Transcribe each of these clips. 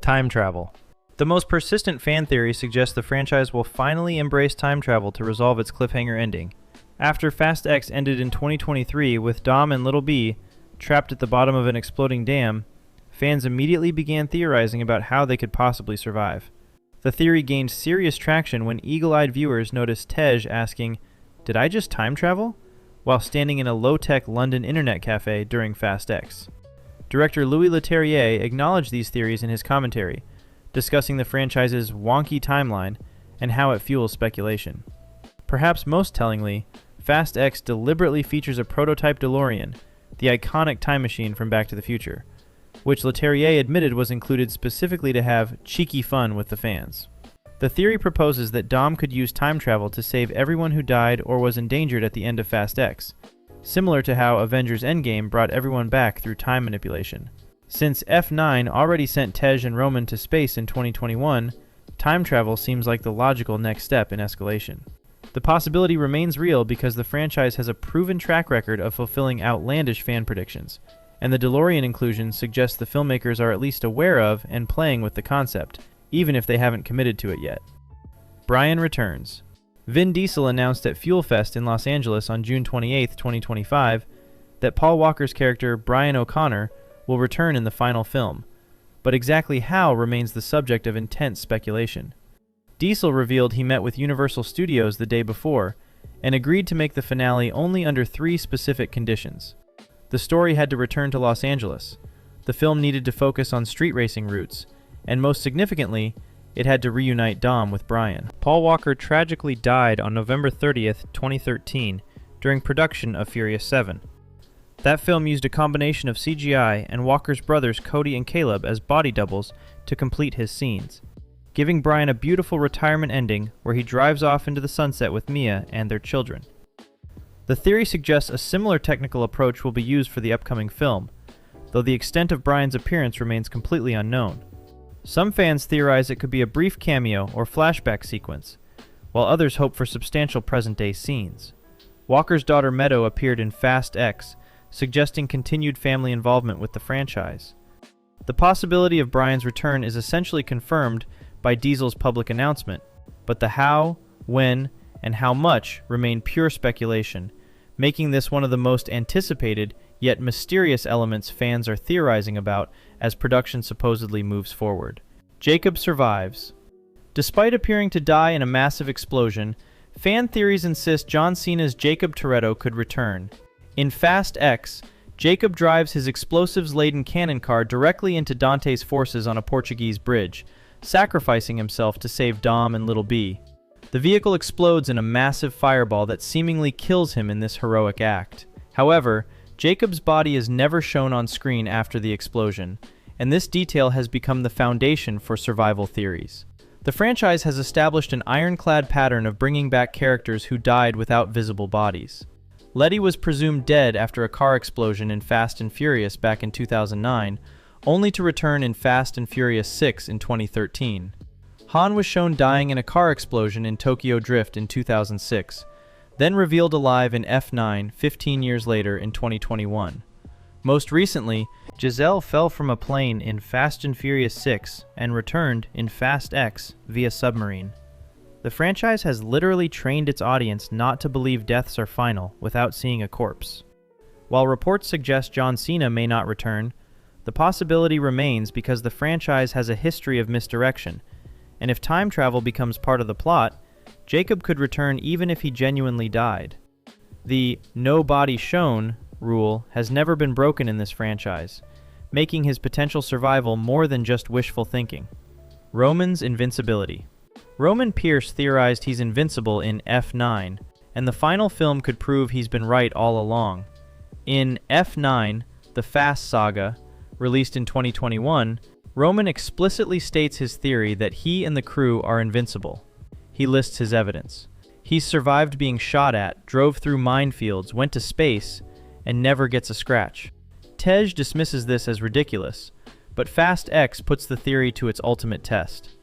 Time travel. The most persistent fan theory suggests the franchise will finally embrace time travel to resolve its cliffhanger ending. After Fast X ended in 2023 with Dom and Little B trapped at the bottom of an exploding dam, fans immediately began theorizing about how they could possibly survive. The theory gained serious traction when eagle-eyed viewers noticed Tej asking, "Did I just time travel?" while standing in a low-tech London internet cafe during Fast X. Director Louis Leterrier acknowledged these theories in his commentary, discussing the franchise's wonky timeline and how it fuels speculation. Perhaps most tellingly, Fast X deliberately features a prototype DeLorean, the iconic time machine from Back to the Future, which Leterrier admitted was included specifically to have cheeky fun with the fans. The theory proposes that Dom could use time travel to save everyone who died or was endangered at the end of Fast X, similar to how Avengers Endgame brought everyone back through time manipulation. Since F9 already sent Tej and Roman to space in 2021, time travel seems like the logical next step in escalation. The possibility remains real because the franchise has a proven track record of fulfilling outlandish fan predictions, and the DeLorean inclusion suggests the filmmakers are at least aware of and playing with the concept, even if they haven't committed to it yet. Brian returns. Vin Diesel announced at Fuel Fest in Los Angeles on June 28, 2025, that Paul Walker's character Brian O'Connor will return in the final film, but exactly how remains the subject of intense speculation. Diesel revealed he met with Universal Studios the day before and agreed to make the finale only under 3 specific conditions. The story had to return to Los Angeles, the film needed to focus on street racing routes, and most significantly, it had to reunite Dom with Brian. Paul Walker tragically died on November 30th, 2013, during production of Furious 7. That film used a combination of CGI and Walker's brothers Cody and Caleb as body doubles to complete his scenes, giving Brian a beautiful retirement ending where he drives off into the sunset with Mia and their children. The theory suggests a similar technical approach will be used for the upcoming film, though the extent of Brian's appearance remains completely unknown. Some fans theorize it could be a brief cameo or flashback sequence, while others hope for substantial present-day scenes. Walker's daughter Meadow appeared in Fast X, suggesting continued family involvement with the franchise. The possibility of Brian's return is essentially confirmed by Diesel's public announcement, but the how, when, and how much remain pure speculation, making this one of the most anticipated yet mysterious elements fans are theorizing about as production supposedly moves forward. Jakob Survives. Despite appearing to die in a massive explosion, fan theories insist John Cena's Jacob Toretto could return. In Fast X, Jacob drives his explosives-laden cannon car directly into Dante's forces on a Portuguese bridge, sacrificing himself to save Dom and Little B. The vehicle explodes in a massive fireball that seemingly kills him in this heroic act. However, Jacob's body is never shown on screen after the explosion, and this detail has become the foundation for survival theories. The franchise has established an ironclad pattern of bringing back characters who died without visible bodies. Letty was presumed dead after a car explosion in Fast and Furious back in 2009, only to return in Fast and Furious 6 in 2013. Han was shown dying in a car explosion in Tokyo Drift in 2006, then revealed alive in F9 15 years later in 2021. Most recently, Gisele fell from a plane in Fast and Furious 6 and returned in Fast X via submarine. The franchise has literally trained its audience not to believe deaths are final without seeing a corpse. While reports suggest John Cena may not return, the possibility remains because the franchise has a history of misdirection, and if time travel becomes part of the plot, Jacob could return even if he genuinely died. The "no body shown" rule has never been broken in this franchise, making his potential survival more than just wishful thinking. Roman's invincibility. Roman Pierce theorized he's invincible in F9, and the final film could prove he's been right all along. In F9, the Fast Saga, released in 2021, Roman explicitly states his theory that he and the crew are invincible. He lists his evidence. He's survived being shot at, drove through minefields, went to space, and never gets a scratch. Tej dismisses this as ridiculous, but Fast X puts the theory to its ultimate test.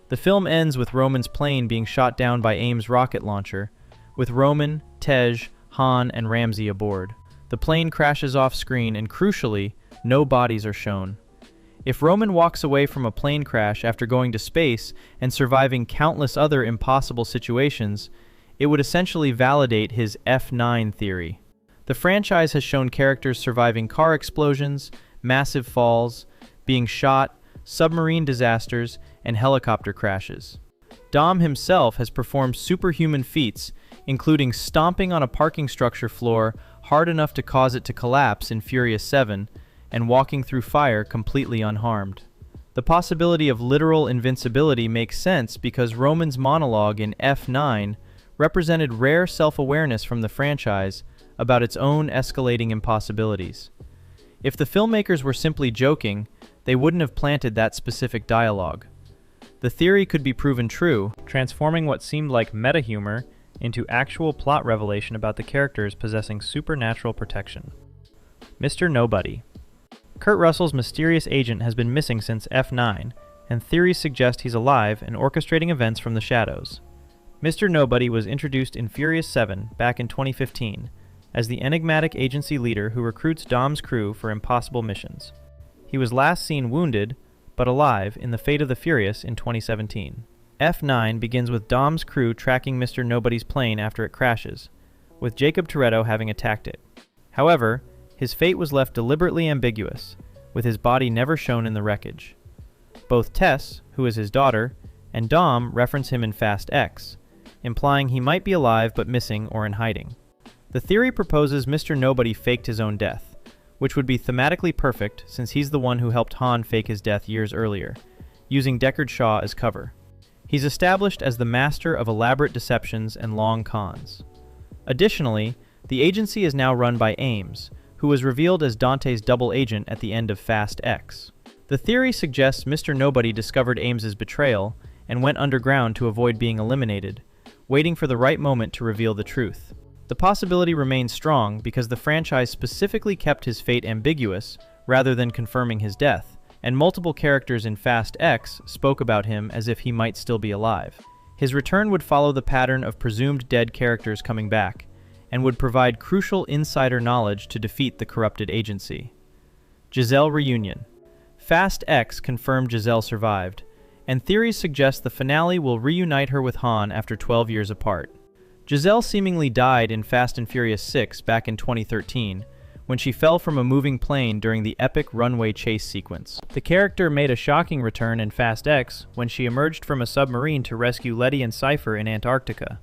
The film ends with Roman's plane being shot down by Ames' rocket launcher, with Roman, Tej, Han, and Ramsey aboard. The plane crashes off screen, and crucially, no bodies are shown. If Roman walks away from a plane crash after going to space and surviving countless other impossible situations, it would essentially validate his F9 theory. The franchise has shown characters surviving car explosions, massive falls, being shot, submarine disasters, and helicopter crashes. Dom himself has performed superhuman feats, including stomping on a parking structure floor hard enough to cause it to collapse in Furious 7, and walking through fire completely unharmed. The possibility of literal invincibility makes sense because Roman's monologue in F9 represented rare self-awareness from the franchise about its own escalating impossibilities. If the filmmakers were simply joking, they wouldn't have planted that specific dialogue. The theory could be proven true, transforming what seemed like meta-humor into actual plot revelation about the characters possessing supernatural protection. Mr. Nobody. Kurt Russell's mysterious agent has been missing since F9, and theories suggest he's alive and orchestrating events from the shadows. Mr. Nobody was introduced in Furious 7 back in 2015 as the enigmatic agency leader who recruits Dom's crew for impossible missions. He was last seen wounded, but alive in The Fate of the Furious in 2017. F9 begins with Dom's crew tracking Mr. Nobody's plane after it crashes, with Jacob Toretto having attacked it. However, his fate was left deliberately ambiguous, with his body never shown in the wreckage. Both Tess, who is his daughter, and Dom reference him in Fast X, implying he might be alive but missing or in hiding. The theory proposes Mr. Nobody faked his own death, which would be thematically perfect since he's the one who helped Han fake his death years earlier, using Deckard Shaw as cover. He's established as the master of elaborate deceptions and long cons. Additionally, the agency is now run by Ames, who was revealed as Dante's double agent at the end of Fast X. The theory suggests Mr. Nobody discovered Ames's betrayal and went underground to avoid being eliminated, waiting for the right moment to reveal the truth. The possibility remains strong because the franchise specifically kept his fate ambiguous rather than confirming his death, and multiple characters in Fast X spoke about him as if he might still be alive. His return would follow the pattern of presumed dead characters coming back, and would provide crucial insider knowledge to defeat the corrupted agency. Gisele Reunion. Fast X confirmed Gisele survived, and theories suggest the finale will reunite her with Han after 12 years apart. Gisele seemingly died in Fast and Furious 6 back in 2013, when she fell from a moving plane during the epic runway chase sequence. The character made a shocking return in Fast X when she emerged from a submarine to rescue Letty and Cipher in Antarctica.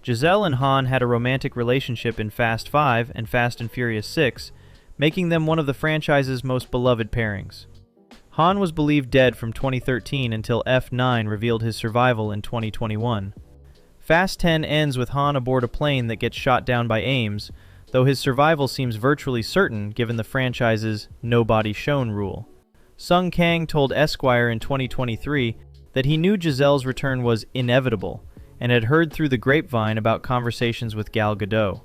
Gisele and Han had a romantic relationship in Fast 5 and Fast and Furious 6, making them one of the franchise's most beloved pairings. Han was believed dead from 2013 until F9 revealed his survival in 2021. Fast 10 ends with Han aboard a plane that gets shot down by Ames, though his survival seems virtually certain given the franchise's "no body shown" rule. Sung Kang told Esquire in 2023 that he knew Gisele's return was inevitable, and had heard through the grapevine about conversations with Gal Gadot.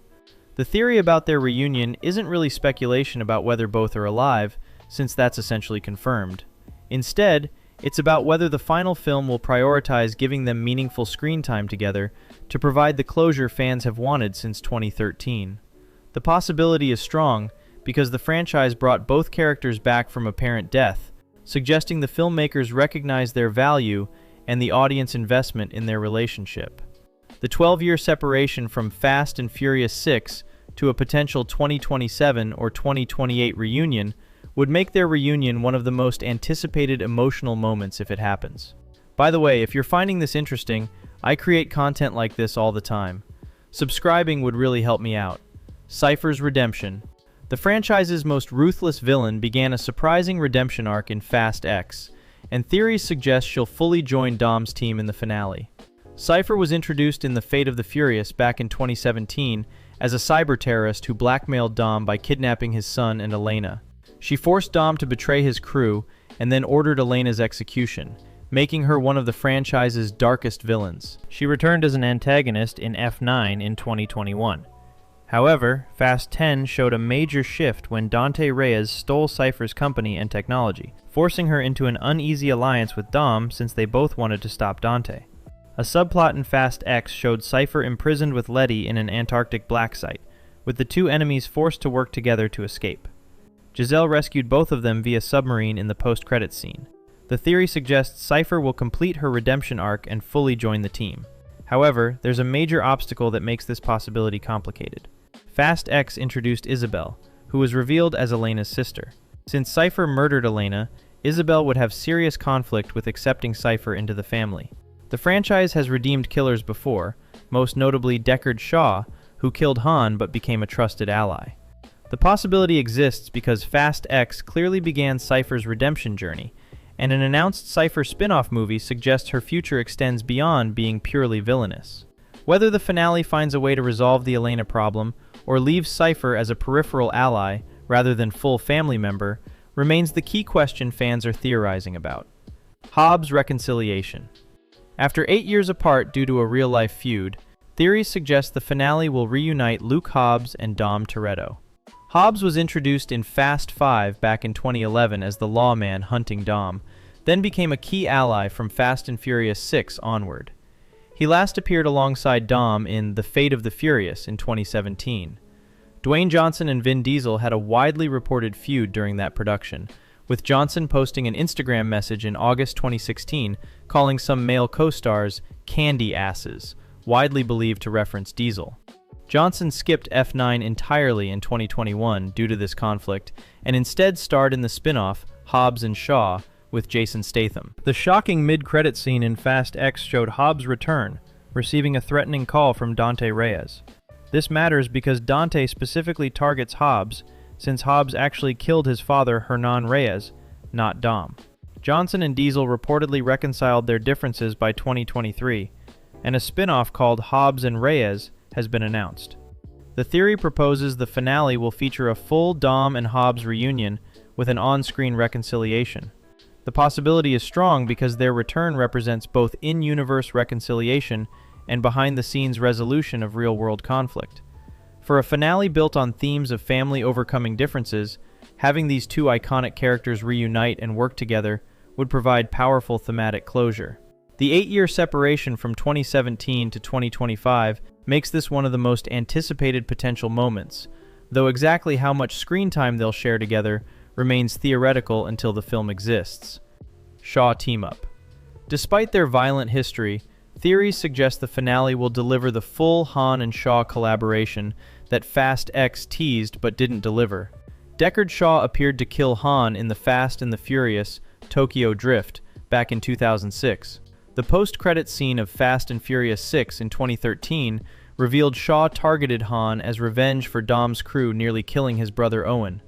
The theory about their reunion isn't really speculation about whether both are alive, since that's essentially confirmed. Instead, it's about whether the final film will prioritize giving them meaningful screen time together to provide the closure fans have wanted since 2013. The possibility is strong because the franchise brought both characters back from apparent death, suggesting the filmmakers recognize their value and the audience investment in their relationship. The 12-year separation from Fast and Furious 6 to a potential 2027 or 2028 reunion would make their reunion one of the most anticipated emotional moments if it happens. By the way, if you're finding this interesting, I create content like this all the time. Subscribing would really help me out. Cipher's redemption. The franchise's most ruthless villain began a surprising redemption arc in Fast X, and theories suggest she'll fully join Dom's team in the finale. Cipher was introduced in The Fate of the Furious back in 2017 as a cyber-terrorist who blackmailed Dom by kidnapping his son and Elena. She forced Dom to betray his crew and then ordered Elena's execution, making her one of the franchise's darkest villains. She returned as an antagonist in F9 in 2021. However, Fast 10 showed a major shift when Dante Reyes stole Cipher's company and technology, forcing her into an uneasy alliance with Dom since they both wanted to stop Dante. A subplot in Fast X showed Cipher imprisoned with Letty in an Antarctic black site, with the two enemies forced to work together to escape. Gisele rescued both of them via submarine in the post-credits scene. The theory suggests Cipher will complete her redemption arc and fully join the team. However, there's a major obstacle that makes this possibility complicated. Fast X introduced Isabel, who was revealed as Elena's sister. Since Cipher murdered Elena, Isabel would have serious conflict with accepting Cipher into the family. The franchise has redeemed killers before, most notably Deckard Shaw, who killed Han but became a trusted ally. The possibility exists because Fast X clearly began Cipher's redemption journey, and an announced Cipher spin-off movie suggests her future extends beyond being purely villainous. Whether the finale finds a way to resolve the Elena problem, or leaves Cipher as a peripheral ally rather than full family member, remains the key question fans are theorizing about. Hobbs Reconciliation. After 8 years apart due to a real-life feud, theories suggest the finale will reunite Luke Hobbs and Dom Toretto. Hobbs was introduced in Fast 5 back in 2011 as the lawman hunting Dom, then became a key ally from Fast and Furious 6 onward. He last appeared alongside Dom in The Fate of the Furious in 2017. Dwayne Johnson and Vin Diesel had a widely reported feud during that production, with Johnson posting an Instagram message in August 2016 calling some male co-stars candy asses, widely believed to reference Diesel. Johnson skipped F9 entirely in 2021 due to this conflict, and instead starred in the spin-off Hobbs and Shaw with Jason Statham. The shocking mid-credit scene in Fast X showed Hobbs' return, receiving a threatening call from Dante Reyes. This matters because Dante specifically targets Hobbs, since Hobbs actually killed his father Hernan Reyes, not Dom. Johnson and Diesel reportedly reconciled their differences by 2023, and a spin-off called Hobbs and Reyes has been announced. The theory proposes the finale will feature a full Dom and Hobbs reunion with an on-screen reconciliation. The possibility is strong because their return represents both in-universe reconciliation and behind-the-scenes resolution of real-world conflict. For a finale built on themes of family overcoming differences, having these two iconic characters reunite and work together would provide powerful thematic closure. The 8-year separation from 2017 to 2025 makes this one of the most anticipated potential moments, though exactly how much screen time they'll share together remains theoretical until the film exists. Shaw Teamup. Despite their violent history, theories suggest the finale will deliver the full Han and Shaw collaboration that Fast X teased but didn't deliver. Deckard Shaw appeared to kill Han in the Fast and the Furious Tokyo Drift back in 2006. The post-credits scene of Fast and Furious 6 in 2013 revealed Shaw targeted Han as revenge for Dom's crew nearly killing his brother Owen.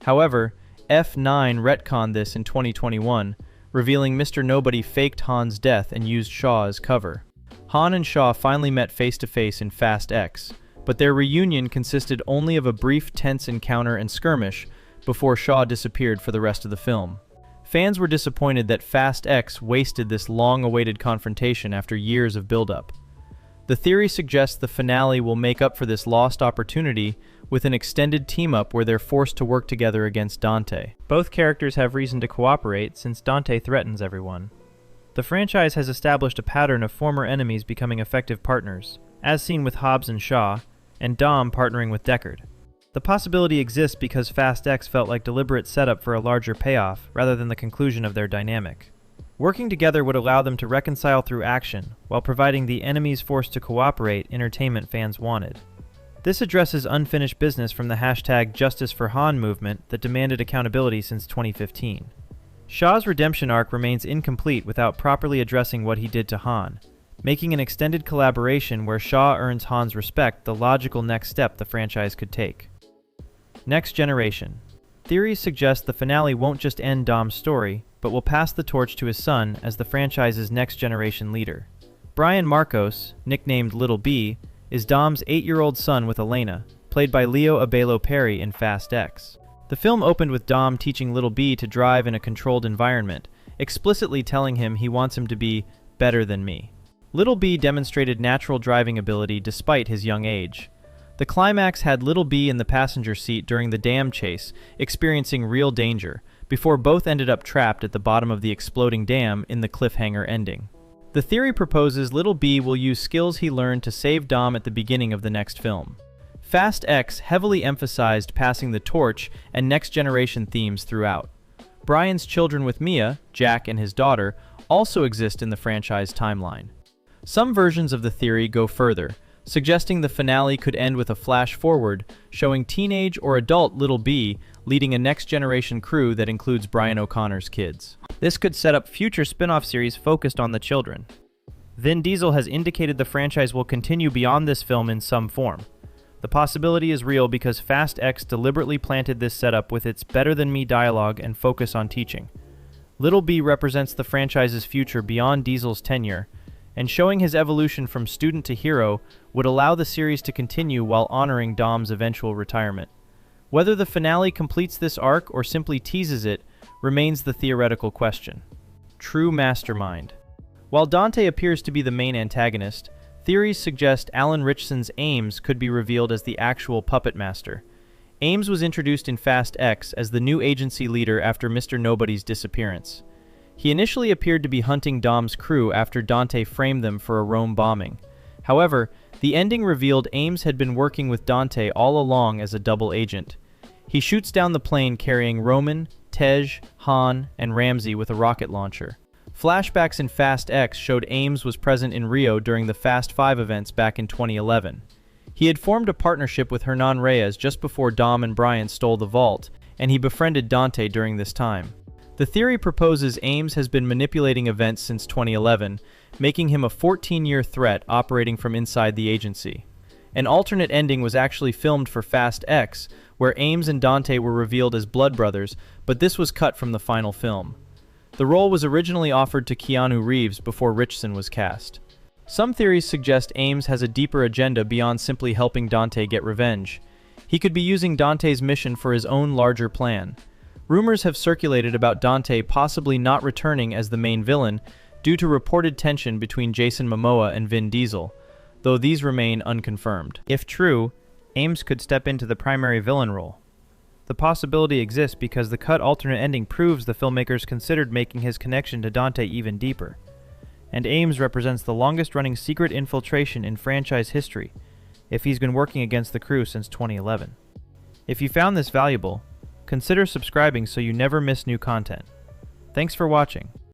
However, F9 retconned this in 2021, revealing Mr. Nobody faked Han's death and used Shaw as cover. Han and Shaw finally met face-to-face in Fast X, but their reunion consisted only of a brief tense encounter and skirmish before Shaw disappeared for the rest of the film. Fans were disappointed that Fast X wasted this long-awaited confrontation after years of build-up. The theory suggests the finale will make up for this lost opportunity with an extended team-up where they're forced to work together against Dante. Both characters have reason to cooperate since Dante threatens everyone. The franchise has established a pattern of former enemies becoming effective partners, as seen with Hobbs and Shaw, and Dom partnering with Deckard. The possibility exists because Fast X felt like deliberate setup for a larger payoff rather than the conclusion of their dynamic. Working together would allow them to reconcile through action, while providing the enemies forced to cooperate entertainment fans wanted. This addresses unfinished business from the hashtag Justice for Han movement that demanded accountability since 2015. Shaw's redemption arc remains incomplete without properly addressing what he did to Han, making an extended collaboration where Shaw earns Han's respect the logical next step the franchise could take. Next generation. Theories suggest the finale won't just end Dom's story, but will pass the torch to his son as the franchise's next-generation leader. Brian Marcos, nicknamed Little B, is Dom's 8-year-old son with Elena, played by Leo Abelo Perry in Fast X. The film opened with Dom teaching Little B to drive in a controlled environment, explicitly telling him he wants him to be better than me. Little B demonstrated natural driving ability despite his young age. The climax had Little B in the passenger seat during the dam chase, experiencing real danger, before both ended up trapped at the bottom of the exploding dam in the cliffhanger ending. The theory proposes Little B will use skills he learned to save Dom at the beginning of the next film. Fast X heavily emphasized passing the torch and next-generation themes throughout. Brian's children with Mia, Jack and his daughter, also exist in the franchise timeline. Some versions of the theory go further, suggesting the finale could end with a flash forward, showing teenage or adult Little B leading a next-generation crew that includes Brian O'Connor's kids. This could set up future spin-off series focused on the children. Vin Diesel has indicated the franchise will continue beyond this film in some form. The possibility is real because Fast X deliberately planted this setup with its better-than-me dialogue and focus on teaching. Little B represents the franchise's future beyond Diesel's tenure, and showing his evolution from student to hero would allow the series to continue while honoring Dom's eventual retirement. Whether the finale completes this arc or simply teases it remains the theoretical question. True Mastermind. While Dante appears to be the main antagonist, theories suggest Alan Ritchson's Ames could be revealed as the actual puppet master. Ames was introduced in Fast X as the new agency leader after Mr. Nobody's disappearance. He initially appeared to be hunting Dom's crew after Dante framed them for a Rome bombing. However, the ending revealed Ames had been working with Dante all along as a double agent. He shoots down the plane carrying Roman, Tej, Han, and Ramsey with a rocket launcher. Flashbacks in Fast X showed Ames was present in Rio during the Fast 5 events back in 2011. He had formed a partnership with Hernan Reyes just before Dom and Brian stole the vault, and he befriended Dante during this time. The theory proposes Ames has been manipulating events since 2011, making him a 14-year threat operating from inside the agency. An alternate ending was actually filmed for Fast X, where Ames and Dante were revealed as blood brothers, but this was cut from the final film. The role was originally offered to Keanu Reeves before Ritchson was cast. Some theories suggest Ames has a deeper agenda beyond simply helping Dante get revenge. He could be using Dante's mission for his own larger plan. Rumors have circulated about Dante possibly not returning as the main villain due to reported tension between Jason Momoa and Vin Diesel, though these remain unconfirmed. If true, Ames could step into the primary villain role. The possibility exists because the cut alternate ending proves the filmmakers considered making his connection to Dante even deeper. And Ames represents the longest-running secret infiltration in franchise history, if he's been working against the crew since 2011. If you found this valuable, consider subscribing so you never miss new content. Thanks for watching.